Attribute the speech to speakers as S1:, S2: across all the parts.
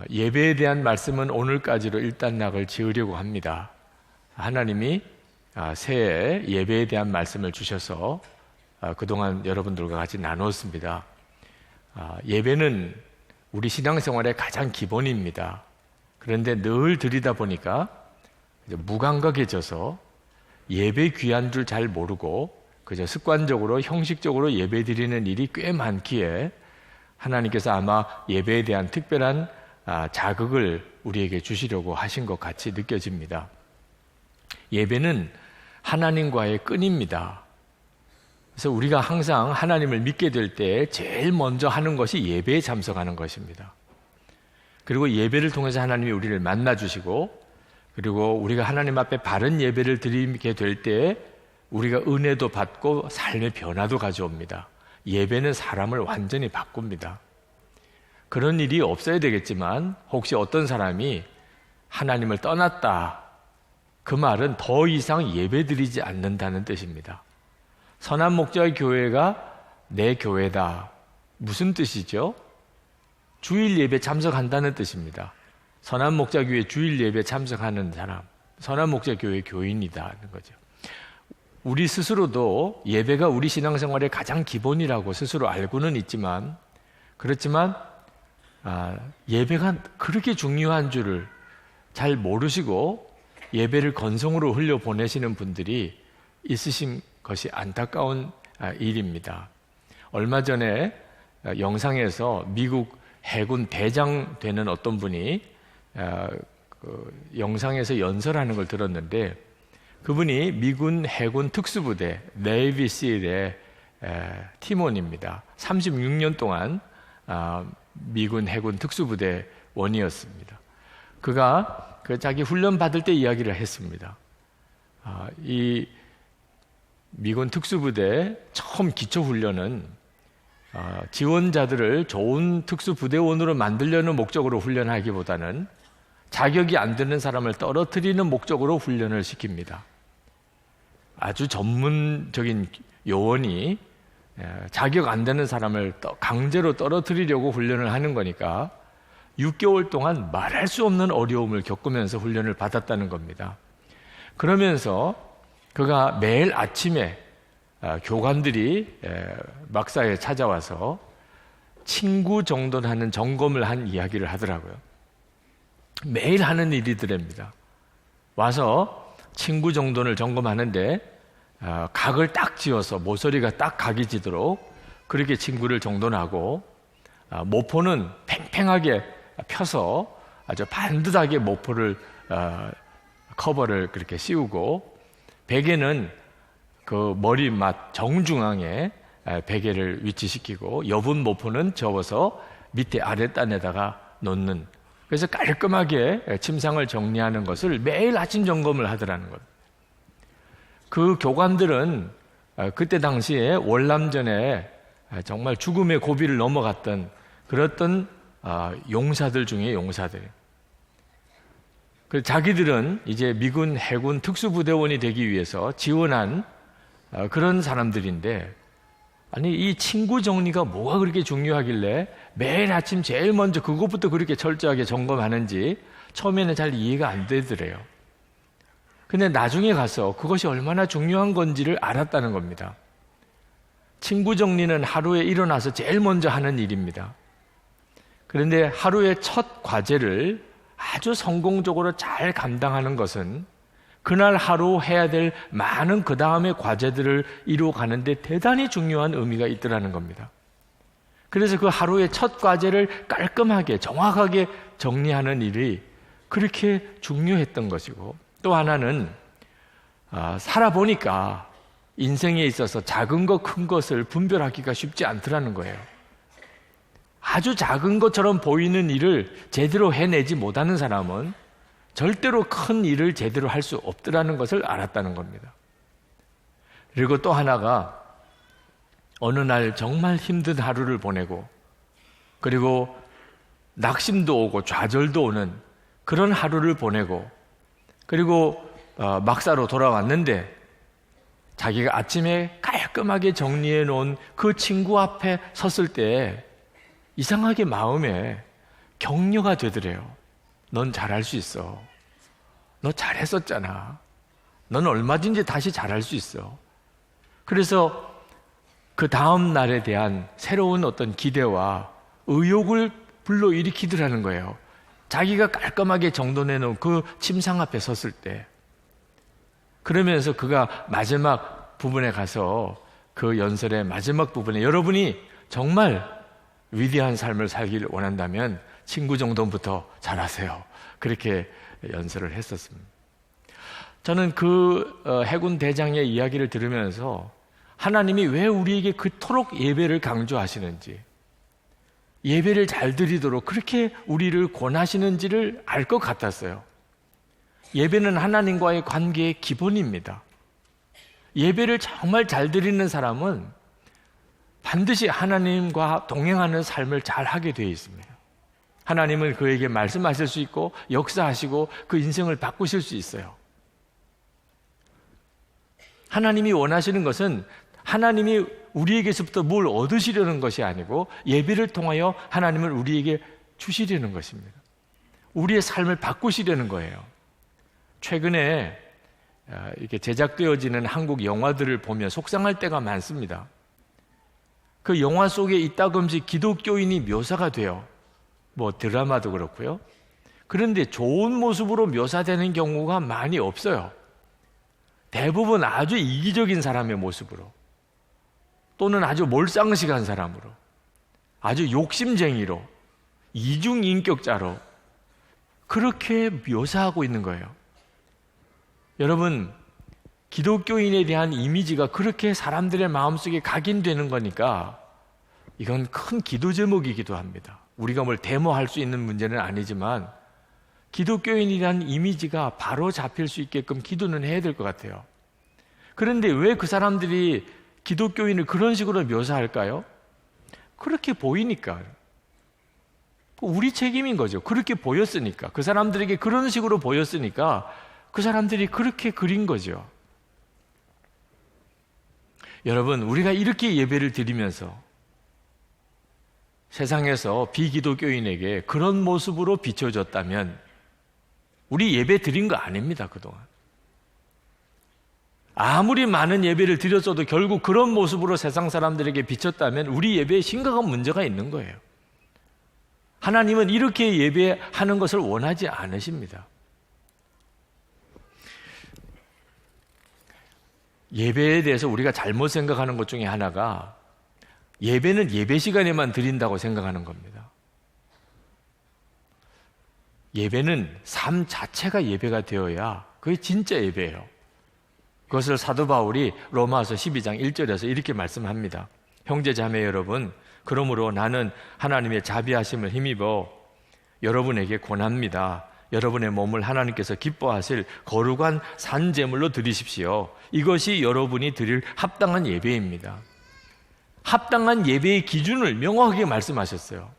S1: 예배에 대한 말씀은 오늘까지로 일단락을 지으려고 합니다. 하나님이 새해 예배에 대한 말씀을 주셔서 그동안 여러분들과 같이 나눴습니다. 예배는 우리 신앙생활의 가장 기본입니다. 그런데 늘 드리다 보니까 무감각해져서 예배 귀한 줄 잘 모르고 그저 습관적으로 형식적으로 예배 드리는 일이 꽤 많기에 하나님께서 아마 예배에 대한 특별한 자극을 우리에게 주시려고 하신 것 같이 느껴집니다. 예배는 하나님과의 끈입니다. 그래서 우리가 항상 하나님을 믿게 될 때 제일 먼저 하는 것이 예배에 참석하는 것입니다. 그리고 예배를 통해서 하나님이 우리를 만나주시고, 그리고 우리가 하나님 앞에 바른 예배를 드리게 될 때 우리가 은혜도 받고 삶의 변화도 가져옵니다. 예배는 사람을 완전히 바꿉니다. 그런 일이 없어야 되겠지만 혹시 어떤 사람이 하나님을 떠났다, 그 말은 더 이상 예배드리지 않는다는 뜻입니다. 선한 목자의 교회가 내 교회다. 무슨 뜻이죠? 주일 예배 참석한다는 뜻입니다. 선한 목자 교회 주일 예배 참석하는 사람, 선한 목자 교회 교인이다는 거죠. 우리 스스로도 예배가 우리 신앙생활의 가장 기본이라고 스스로 알고는 있지만, 그렇지만 예배가 그렇게 중요한 줄을 잘 모르시고 예배를 건성으로 흘려보내시는 분들이 있으신 것이 안타까운 일입니다. 얼마 전에 영상에서 미국 해군 대장 되는 어떤 분이 영상에서 연설하는 걸 들었는데, 그분이 미군 해군 특수부대 네이비 실의 팀원입니다. 36년 동안 미군 해군 특수부대 원이었습니다. 그가 자기 훈련 받을 때 이야기를 했습니다. 이 미군 특수부대 처음 기초훈련은 지원자들을 좋은 특수부대원으로 만들려는 목적으로 훈련하기보다는 자격이 안 되는 사람을 떨어뜨리는 목적으로 훈련을 시킵니다. 아주 전문적인 요원이 자격 안 되는 사람을 강제로 떨어뜨리려고 훈련을 하는 거니까 6개월 동안 말할 수 없는 어려움을 겪으면서 훈련을 받았다는 겁니다. 그러면서 그가 매일 아침에 교관들이 막사에 찾아와서 친구 정돈하는 점검을 한 이야기를 하더라고요. 매일 하는 일이더랍니다. 와서 친구 정돈을 점검하는데 각을 딱 지어서 모서리가 딱 각이 지도록 그렇게 친구를 정돈하고, 모포는 팽팽하게 펴서 아주 반듯하게 모포를 커버를 그렇게 씌우고, 베개는 그 머리맡 정중앙에 베개를 위치시키고, 여분 모포는 접어서 밑에 아랫단에다가 놓는, 그래서 깔끔하게 침상을 정리하는 것을 매일 아침 점검을 하더라는 것. 그 교관들은 그때 당시에 월남전에 정말 죽음의 고비를 넘어갔던 그랬던 용사들 중에 용사들. 자기들은 이제 미군 해군 특수부대원이 되기 위해서 지원한 그런 사람들인데, 아니 이 친구 정리가 뭐가 그렇게 중요하길래 매일 아침 제일 먼저 그것부터 그렇게 철저하게 점검하는지 처음에는 잘 이해가 안 되더래요. 근데 나중에 가서 그것이 얼마나 중요한 건지를 알았다는 겁니다. 친구 정리는 하루에 일어나서 제일 먼저 하는 일입니다. 그런데 하루의 첫 과제를 아주 성공적으로 잘 감당하는 것은 그날 하루 해야 될 많은 그 다음의 과제들을 이루어가는데 대단히 중요한 의미가 있더라는 겁니다. 그래서 그 하루의 첫 과제를 깔끔하게 정확하게 정리하는 일이 그렇게 중요했던 것이고, 또 하나는 살아보니까 인생에 있어서 작은 것 큰 것을 분별하기가 쉽지 않더라는 거예요. 아주 작은 것처럼 보이는 일을 제대로 해내지 못하는 사람은 절대로 큰 일을 제대로 할 수 없더라는 것을 알았다는 겁니다. 그리고 또 하나가 어느 날 정말 힘든 하루를 보내고, 그리고 낙심도 오고 좌절도 오는 그런 하루를 보내고, 그리고 막사로 돌아왔는데 자기가 아침에 깔끔하게 정리해 놓은 그 친구 앞에 섰을 때 이상하게 마음에 격려가 되더래요. 넌 잘할 수 있어. 너 잘했었잖아. 넌 얼마든지 다시 잘할 수 있어. 그래서 그 다음 날에 대한 새로운 어떤 기대와 의욕을 불러일으키더라는 거예요. 자기가 깔끔하게 정돈해 놓은 그 침상 앞에 섰을 때. 그러면서 그가 마지막 부분에 가서 그 연설의 마지막 부분에 여러분이 정말 위대한 삶을 살기를 원한다면 친구 정돈부터 잘하세요. 그렇게 연설을 했었습니다. 저는 그 해군 대장의 이야기를 들으면서 하나님이 왜 우리에게 그토록 예배를 강조하시는지, 예배를 잘 드리도록 그렇게 우리를 권하시는지를 알 것 같았어요. 예배는 하나님과의 관계의 기본입니다. 예배를 정말 잘 드리는 사람은 반드시 하나님과 동행하는 삶을 잘 하게 되어 있습니다. 하나님은 그에게 말씀하실 수 있고 역사하시고 그 인생을 바꾸실 수 있어요. 하나님이 원하시는 것은 하나님이 우리에게서부터 뭘 얻으시려는 것이 아니고 예배를 통하여 하나님을 우리에게 주시려는 것입니다. 우리의 삶을 바꾸시려는 거예요. 최근에 이렇게 제작되어지는 한국 영화들을 보면 속상할 때가 많습니다. 그 영화 속에 이따금씩 기독교인이 묘사가 돼요. 뭐 드라마도 그렇고요. 그런데 좋은 모습으로 묘사되는 경우가 많이 없어요. 대부분 아주 이기적인 사람의 모습으로, 또는 아주 몰상식한 사람으로, 아주 욕심쟁이로, 이중인격자로 그렇게 묘사하고 있는 거예요. 여러분, 기독교인에 대한 이미지가 그렇게 사람들의 마음속에 각인되는 거니까 이건 큰 기도 제목이기도 합니다. 우리가 뭘 데모할 수 있는 문제는 아니지만 기독교인에 대한 이미지가 바로 잡힐 수 있게끔 기도는 해야 될 것 같아요. 그런데 왜 그 사람들이 기독교인을 그런 식으로 묘사할까요? 그렇게 보이니까. 우리 책임인 거죠. 그렇게 보였으니까. 그 사람들에게 그런 식으로 보였으니까 그 사람들이 그렇게 그린 거죠. 여러분, 우리가 이렇게 예배를 드리면서 세상에서 비기독교인에게 그런 모습으로 비춰졌다면 우리 예배 드린 거 아닙니다, 그동안. 아무리 많은 예배를 드렸어도 결국 그런 모습으로 세상 사람들에게 비쳤다면 우리 예배에 심각한 문제가 있는 거예요. 하나님은 이렇게 예배하는 것을 원하지 않으십니다. 예배에 대해서 우리가 잘못 생각하는 것 중에 하나가 예배는 예배 시간에만 드린다고 생각하는 겁니다. 예배는 삶 자체가 예배가 되어야 그게 진짜 예배예요. 그것을 사도 바울이 로마서 12장 1절에서 이렇게 말씀합니다. 형제 자매 여러분, 그러므로 나는 하나님의 자비하심을 힘입어 여러분에게 권합니다. 여러분의 몸을 하나님께서 기뻐하실 거룩한 산제물로 드리십시오. 이것이 여러분이 드릴 합당한 예배입니다. 합당한 예배의 기준을 명확하게 말씀하셨어요.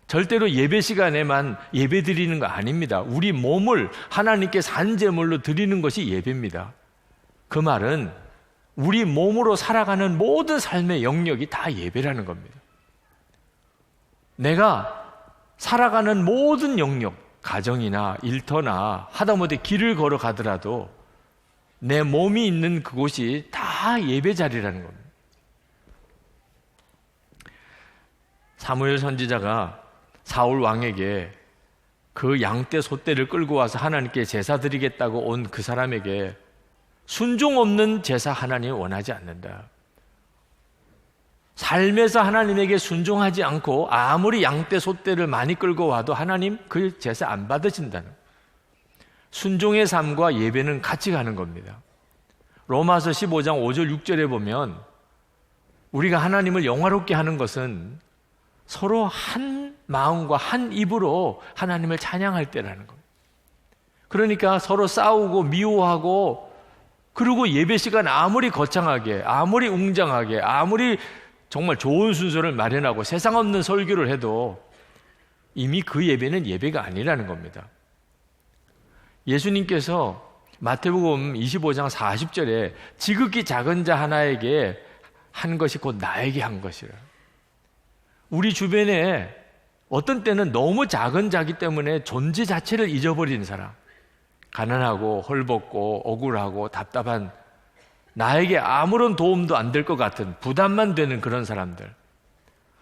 S1: 절대로 예배 시간에만 예배 드리는 거 아닙니다. 우리 몸을 하나님께 산제물로 드리는 것이 예배입니다. 그 말은 우리 몸으로 살아가는 모든 삶의 영역이 다 예배라는 겁니다. 내가 살아가는 모든 영역, 가정이나 일터나 하다못해 길을 걸어가더라도 내 몸이 있는 그곳이 다 예배 자리라는 겁니다. 사무엘 선지자가 사울 왕에게 그 양떼 소떼를 끌고 와서 하나님께 제사 드리겠다고 온 그 사람에게 순종 없는 제사 하나님이 원하지 않는다. 삶에서 하나님에게 순종하지 않고 아무리 양떼 소떼를 많이 끌고 와도 하나님 그 제사 안 받으신다는, 순종의 삶과 예배는 같이 가는 겁니다. 로마서 15장 5절 6절에 보면 우리가 하나님을 영화롭게 하는 것은 서로 한 마음과 한 입으로 하나님을 찬양할 때라는 겁니다. 그러니까 서로 싸우고 미워하고, 그리고 예배 시간 아무리 거창하게, 아무리 웅장하게, 아무리 정말 좋은 순서를 마련하고 세상 없는 설교를 해도 이미 그 예배는 예배가 아니라는 겁니다. 예수님께서 마태복음 25장 40절에 지극히 작은 자 하나에게 한 것이 곧 나에게 한 것이라. 우리 주변에 어떤 때는 너무 작은 자기 때문에 존재 자체를 잊어버리는 사람, 가난하고 헐벗고 억울하고 답답한, 나에게 아무런 도움도 안 될 것 같은, 부담만 되는 그런 사람들.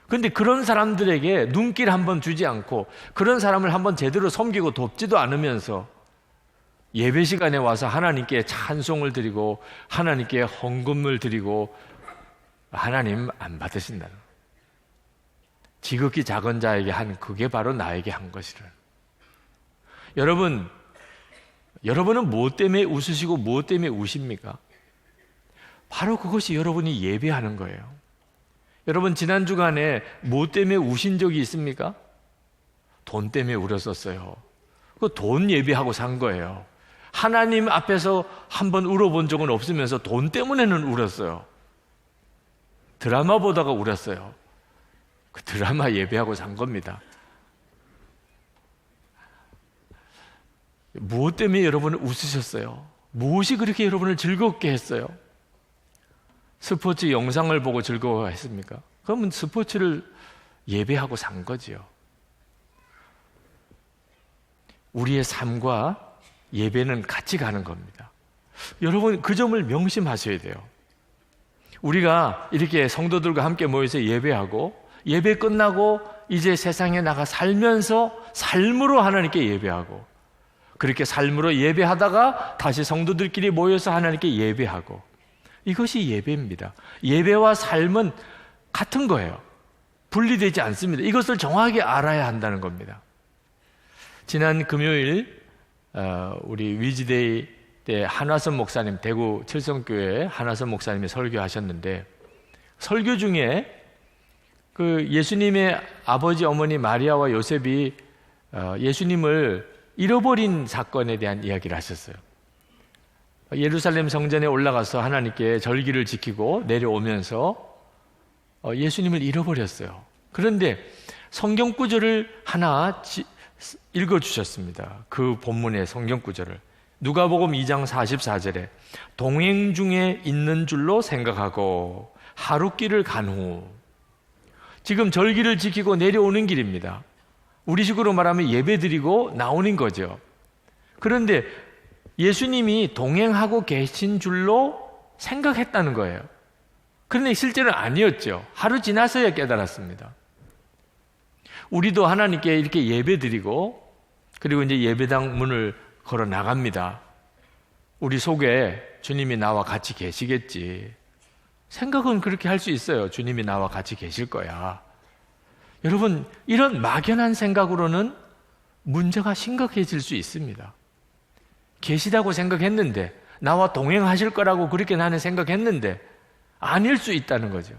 S1: 근데 그런 사람들에게 눈길 한번 주지 않고 그런 사람을 한번 제대로 섬기고 돕지도 않으면서 예배 시간에 와서 하나님께 찬송을 드리고 하나님께 헌금을 드리고 하나님 안 받으신다는, 지극히 작은 자에게 한 그게 바로 나에게 한 것이라. 여러분은 무엇 때문에 웃으시고 무엇 때문에 우십니까? 바로 그것이 여러분이 예배하는 거예요. 여러분, 지난 주간에 무엇 때문에 우신 적이 있습니까? 돈 때문에 울었었어요. 그 돈 예배하고 산 거예요. 하나님 앞에서 한번 울어본 적은 없으면서 돈 때문에는 울었어요. 드라마 보다가 울었어요. 그 드라마 예배하고 산 겁니다. 무엇 때문에 여러분은 웃으셨어요? 무엇이 그렇게 여러분을 즐겁게 했어요? 스포츠 영상을 보고 즐거워했습니까? 그러면 스포츠를 예배하고 산 거지요. 우리의 삶과 예배는 같이 가는 겁니다. 여러분, 그 점을 명심하셔야 돼요. 우리가 이렇게 성도들과 함께 모여서 예배하고 예배 끝나고 이제 세상에 나가 살면서 삶으로 하나님께 예배하고, 그렇게 삶으로 예배하다가 다시 성도들끼리 모여서 하나님께 예배하고, 이것이 예배입니다. 예배와 삶은 같은 거예요. 분리되지 않습니다. 이것을 정확하게 알아야 한다는 겁니다. 지난 금요일 우리 위즈데이 때 한화선 목사님, 대구 칠성교회 한화선 목사님이 설교하셨는데, 설교 중에 그 예수님의 아버지 어머니 마리아와 요셉이 예수님을 잃어버린 사건에 대한 이야기를 하셨어요. 예루살렘 성전에 올라가서 하나님께 절기를 지키고 내려오면서 예수님을 잃어버렸어요. 그런데 성경 구절을 하나 읽어주셨습니다. 그 본문의 성경 구절을. 누가복음 2장 44절에 동행 중에 있는 줄로 생각하고 하룻길을 간 후, 지금 절기를 지키고 내려오는 길입니다. 우리식으로 말하면 예배드리고 나오는 거죠. 그런데 예수님이 동행하고 계신 줄로 생각했다는 거예요. 그런데 실제로는 아니었죠. 하루 지나서야 깨달았습니다. 우리도 하나님께 이렇게 예배드리고 그리고 이제 예배당 문을 걸어 나갑니다. 우리 속에 주님이 나와 같이 계시겠지. 생각은 그렇게 할 수 있어요. 주님이 나와 같이 계실 거야. 여러분, 이런 막연한 생각으로는 문제가 심각해질 수 있습니다. 계시다고 생각했는데, 나와 동행하실 거라고 그렇게 나는 생각했는데 아닐 수 있다는 거죠.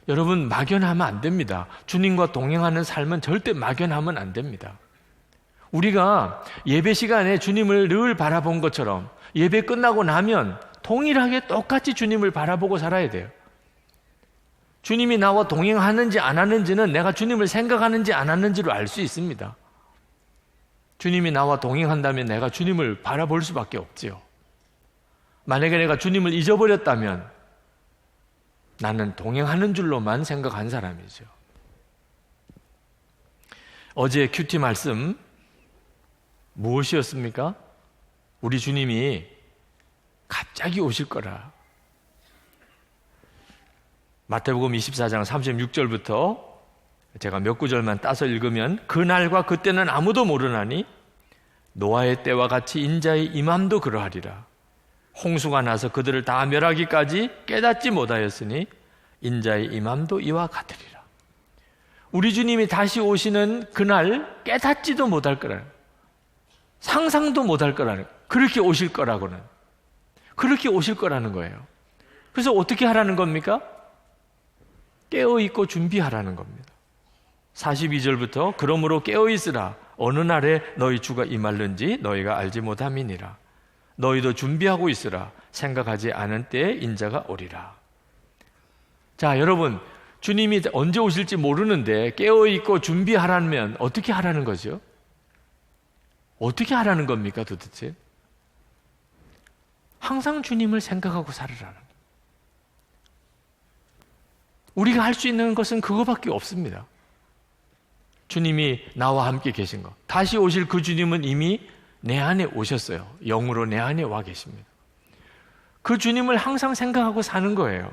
S1: 여러분, 막연하면 안 됩니다. 주님과 동행하는 삶은 절대 막연하면 안 됩니다. 우리가 예배 시간에 주님을 늘 바라본 것처럼 예배 끝나고 나면 동일하게 똑같이 주님을 바라보고 살아야 돼요. 주님이 나와 동행하는지 안 하는지는 내가 주님을 생각하는지 안 하는지로 알 수 있습니다. 주님이 나와 동행한다면 내가 주님을 바라볼 수밖에 없지요. 만약에 내가 주님을 잊어버렸다면 나는 동행하는 줄로만 생각한 사람이죠. 어제 큐티 말씀 무엇이었습니까? 우리 주님이 갑자기 오실 거라. 마태복음 24장 36절부터 제가 몇 구절만 따서 읽으면, 그날과 그때는 아무도 모르나니 노아의 때와 같이 인자의 임함도 그러하리라. 홍수가 나서 그들을 다 멸하기까지 깨닫지 못하였으니 인자의 임함도 이와 같으리라. 우리 주님이 다시 오시는 그날 깨닫지도 못할 거라는, 상상도 못할 거라는, 그렇게 오실 거라고는, 그렇게 오실 거라는 거예요. 그래서 어떻게 하라는 겁니까? 깨어있고 준비하라는 겁니다. 42절부터 그러므로 깨어있으라. 어느 날에 너희 주가 임할는지 너희가 알지 못함이니라. 너희도 준비하고 있으라. 생각하지 않은 때에 인자가 오리라. 자, 여러분, 주님이 언제 오실지 모르는데 깨어있고 준비하라면 어떻게 하라는 거죠? 어떻게 하라는 겁니까 도대체? 항상 주님을 생각하고 살으라는 거예요. 우리가 할 수 있는 것은 그거밖에 없습니다. 주님이 나와 함께 계신 것. 다시 오실 그 주님은 이미 내 안에 오셨어요. 영으로 내 안에 와 계십니다. 그 주님을 항상 생각하고 사는 거예요.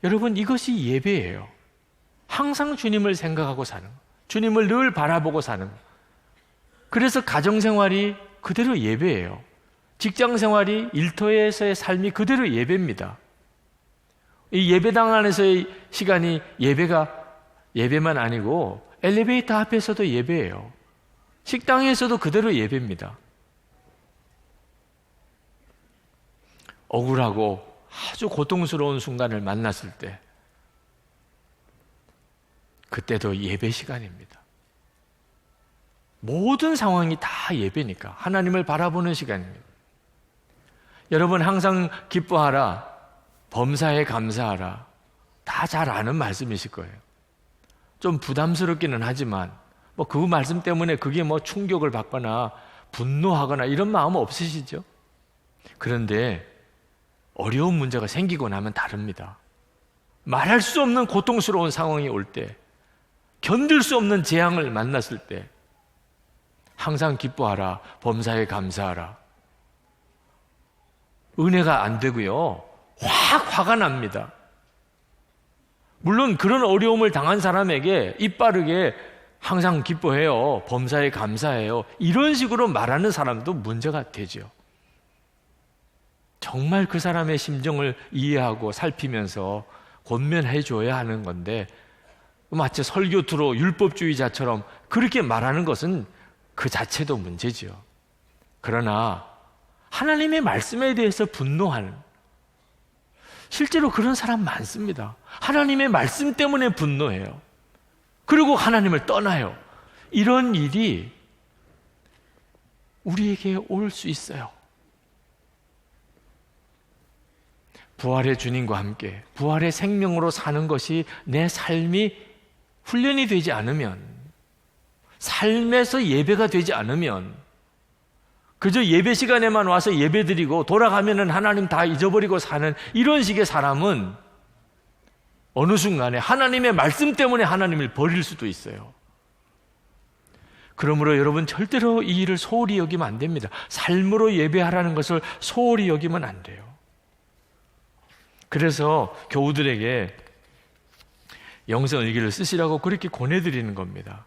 S1: 여러분, 이것이 예배예요. 항상 주님을 생각하고 사는 거. 주님을 늘 바라보고 사는 거. 그래서 가정생활이 그대로 예배예요. 직장생활이, 일터에서의 삶이 그대로 예배입니다. 이 예배당 안에서의 시간이 예배만 아니고 엘리베이터 앞에서도 예배예요. 식당에서도 그대로 예배입니다. 억울하고 아주 고통스러운 순간을 만났을 때, 그때도 예배 시간입니다. 모든 상황이 다 예배니까 하나님을 바라보는 시간입니다. 여러분, 항상 기뻐하라, 범사에 감사하라, 다 잘 아는 말씀이실 거예요. 좀 부담스럽기는 하지만 그 말씀 때문에 그게 충격을 받거나 분노하거나 이런 마음 없으시죠? 그런데 어려운 문제가 생기고 나면 다릅니다. 말할 수 없는 고통스러운 상황이 올 때, 견딜 수 없는 재앙을 만났을 때 항상 기뻐하라, 범사에 감사하라. 은혜가 안 되고요, 화가 납니다. 물론 그런 어려움을 당한 사람에게 입 바르게 항상 기뻐해요, 범사에 감사해요, 이런 식으로 말하는 사람도 문제가 되죠. 정말 그 사람의 심정을 이해하고 살피면서 권면해 줘야 하는 건데, 마치 설교투로 율법주의자처럼 그렇게 말하는 것은 그 자체도 문제지요. 그러나 하나님의 말씀에 대해서 분노하는, 실제로 그런 사람 많습니다. 하나님의 말씀 때문에 분노해요. 그리고 하나님을 떠나요. 이런 일이 우리에게 올 수 있어요. 부활의 주님과 함께 부활의 생명으로 사는 것이 내 삶이 훈련이 되지 않으면, 삶에서 예배가 되지 않으면, 그저 예배 시간에만 와서 예배 드리고 돌아가면은 하나님 다 잊어버리고 사는 이런 식의 사람은 어느 순간에 하나님의 말씀 때문에 하나님을 버릴 수도 있어요. 그러므로 여러분, 절대로 이 일을 소홀히 여기면 안 됩니다. 삶으로 예배하라는 것을 소홀히 여기면 안 돼요. 그래서 교우들에게 영성일기를 쓰시라고 그렇게 권해드리는 겁니다.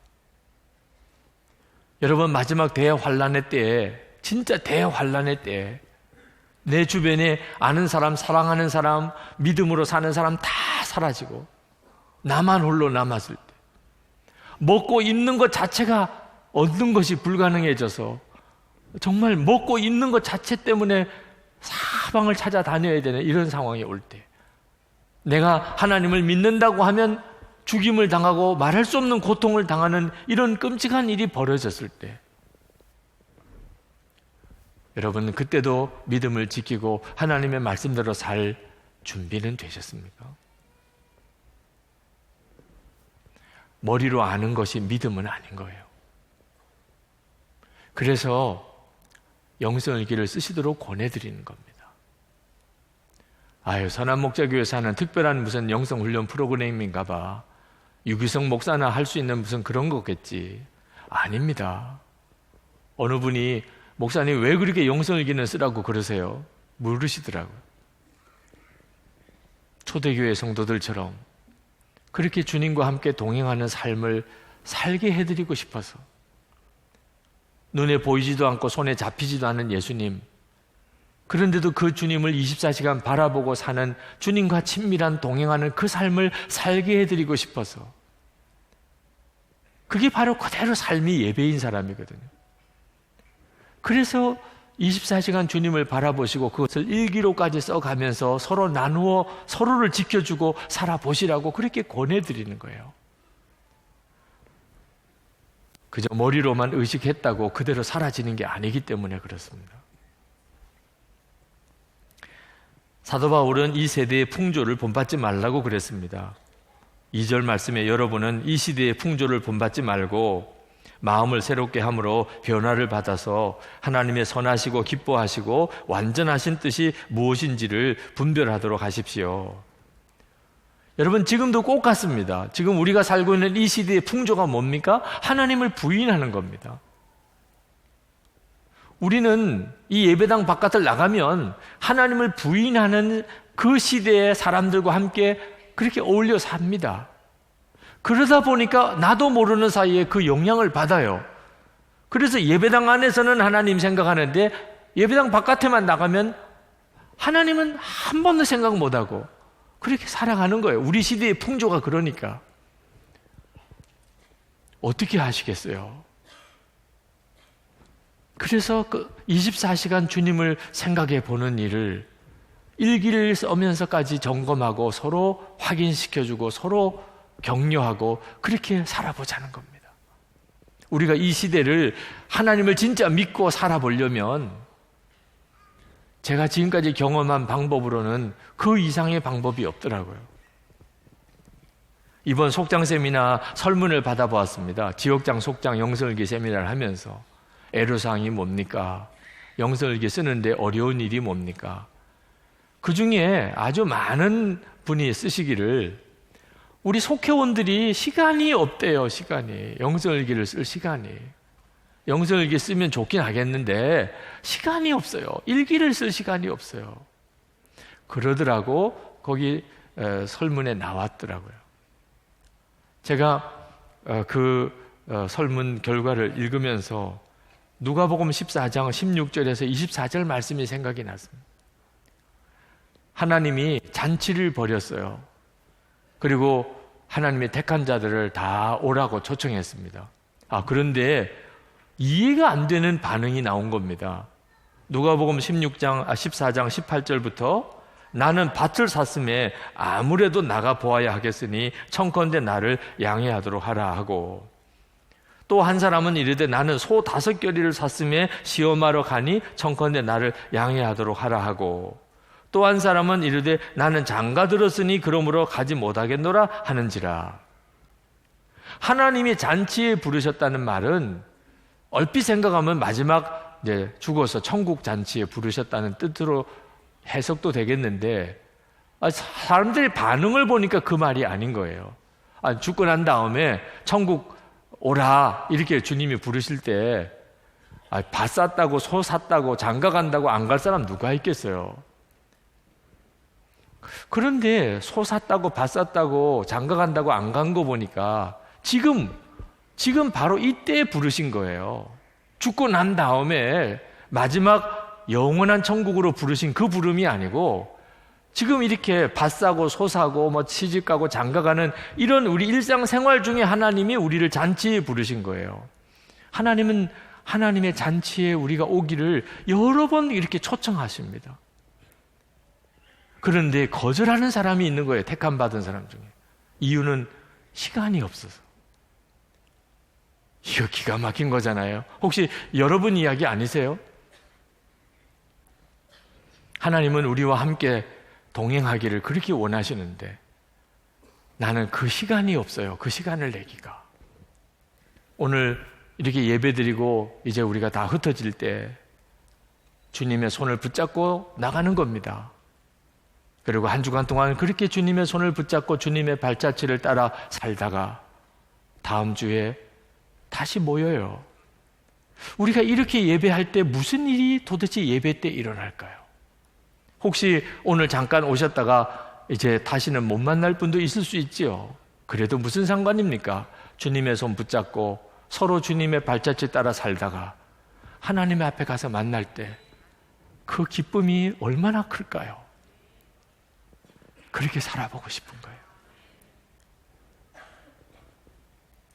S1: 여러분, 마지막 대환란의 때에, 진짜 대환란의 때에 내 주변에 아는 사람, 사랑하는 사람, 믿음으로 사는 사람 다 사라지고 나만 홀로 남았을 때, 먹고 입는 것 자체가 얻는 것이 불가능해져서 정말 먹고 입는 것 자체 때문에 사방을 찾아다녀야 되는 이런 상황이 올 때, 내가 하나님을 믿는다고 하면 죽임을 당하고 말할 수 없는 고통을 당하는 이런 끔찍한 일이 벌어졌을 때, 여러분, 그때도 믿음을 지키고 하나님의 말씀대로 살 준비는 되셨습니까? 머리로 아는 것이 믿음은 아닌 거예요. 그래서 영성일기를 쓰시도록 권해드리는 겁니다. 선한목자교회에서 하는 특별한 무슨 영성훈련 프로그램인가 봐, 유기성 목사나 할 수 있는 무슨 그런 거겠지. 아닙니다. 어느 분이 목사님 왜 그렇게 영성일기는 쓰라고 그러세요? 물으시더라고요. 초대교회 성도들처럼 그렇게 주님과 함께 동행하는 삶을 살게 해드리고 싶어서, 눈에 보이지도 않고 손에 잡히지도 않는 예수님, 그런데도 그 주님을 24시간 바라보고 사는, 주님과 친밀한 동행하는 그 삶을 살게 해드리고 싶어서, 그게 바로 그대로 삶이 예배인 사람이거든요. 그래서 24시간 주님을 바라보시고 그것을 일기로까지 써가면서 서로 나누어 서로를 지켜주고 살아보시라고 그렇게 권해드리는 거예요. 그저 머리로만 의식했다고 그대로 사라지는 게 아니기 때문에 그렇습니다. 사도 바울은 이 세대의 풍조를 본받지 말라고 그랬습니다. 2절 말씀에 여러분은 이 시대의 풍조를 본받지 말고 마음을 새롭게 함으로 변화를 받아서 하나님의 선하시고 기뻐하시고 완전하신 뜻이 무엇인지를 분별하도록 하십시오. 여러분, 지금도 꼭 같습니다. 지금 우리가 살고 있는 이 시대의 풍조가 뭡니까? 하나님을 부인하는 겁니다. 우리는 이 예배당 바깥을 나가면 하나님을 부인하는 그 시대의 사람들과 함께 그렇게 어울려 삽니다. 그러다 보니까 나도 모르는 사이에 그 영향을 받아요. 그래서 예배당 안에서는 하나님 생각하는데 예배당 바깥에만 나가면 하나님은 한 번도 생각 못하고 그렇게 살아가는 거예요. 우리 시대의 풍조가 그러니까. 어떻게 하시겠어요? 그래서 그 24시간 주님을 생각해 보는 일을 일기를 쓰면서까지 점검하고 서로 확인시켜주고 서로 격려하고 그렇게 살아보자는 겁니다. 우리가 이 시대를 하나님을 진짜 믿고 살아보려면 제가 지금까지 경험한 방법으로는 그 이상의 방법이 없더라고요. 이번 속장 세미나 설문을 받아보았습니다. 지역장, 속장, 영성일기 세미나를 하면서 애로사항이 뭡니까? 영성일기 쓰는데 어려운 일이 뭡니까? 그 중에 아주 많은 분이 쓰시기를 우리 속회원들이 시간이 없대요. 시간이. 영성일기를 쓸 시간이. 영성일기 쓰면 좋긴 하겠는데 시간이 없어요. 일기를 쓸 시간이 없어요. 그러더라고. 거기 설문에 나왔더라고요. 제가 그 설문 결과를 읽으면서 누가복음 14장 16절에서 24절 말씀이 생각이 났습니다. 하나님이 잔치를 벌였어요. 그리고 하나님의 택한 자들을 다 오라고 초청했습니다. 그런데 이해가 안 되는 반응이 나온 겁니다. 누가복음 14장 18절부터 나는 밭을 샀음에 아무래도 나가 보아야 하겠으니 청컨대 나를 양해하도록 하라 하고, 또 한 사람은 이르되 나는 소 5겨리를 샀음에 시험하러 가니 청컨대 나를 양해하도록 하라 하고, 또 한 사람은 이르되 나는 장가 들었으니 그러므로 가지 못하겠노라 하는지라. 하나님이 잔치에 부르셨다는 말은 얼핏 생각하면 마지막 이제 죽어서 천국 잔치에 부르셨다는 뜻으로 해석도 되겠는데, 사람들의 반응을 보니까 그 말이 아닌 거예요. 죽고 난 다음에 천국 오라 이렇게 주님이 부르실 때 밭 샀다고 소 샀다고 장가 간다고 안 갈 사람 누가 있겠어요? 그런데 소 샀다고 밭 샀다고 장가 간다고 안 간 거 보니까 지금 바로 이때 부르신 거예요. 죽고 난 다음에 마지막 영원한 천국으로 부르신 그 부름이 아니고 지금 이렇게 밭 사고 소 사고 뭐 시집 가고 장가 가는 이런 우리 일상생활 중에 하나님이 우리를 잔치에 부르신 거예요. 하나님은 하나님의 잔치에 우리가 오기를 여러 번 이렇게 초청하십니다. 그런데 거절하는 사람이 있는 거예요. 택함 받은 사람 중에. 이유는 시간이 없어서. 이거 기가 막힌 거잖아요. 혹시 여러분 이야기 아니세요? 하나님은 우리와 함께 동행하기를 그렇게 원하시는데 나는 그 시간이 없어요. 그 시간을 내기가. 오늘 이렇게 예배드리고 이제 우리가 다 흩어질 때 주님의 손을 붙잡고 나가는 겁니다. 그리고 한 주간 동안 그렇게 주님의 손을 붙잡고 주님의 발자취를 따라 살다가 다음 주에 다시 모여요. 우리가 이렇게 예배할 때 무슨 일이 도대체 예배 때 일어날까요? 혹시 오늘 잠깐 오셨다가 이제 다시는 못 만날 분도 있을 수 있지요. 그래도 무슨 상관입니까? 주님의 손 붙잡고 서로 주님의 발자취 따라 살다가 하나님의 앞에 가서 만날 때 그 기쁨이 얼마나 클까요? 그렇게 살아보고 싶은 거예요.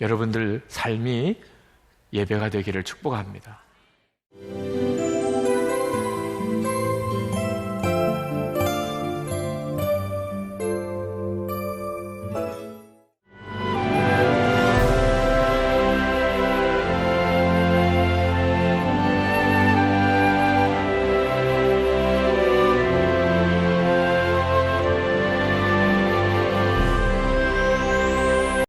S1: 여러분들 삶이 예배가 되기를 축복합니다.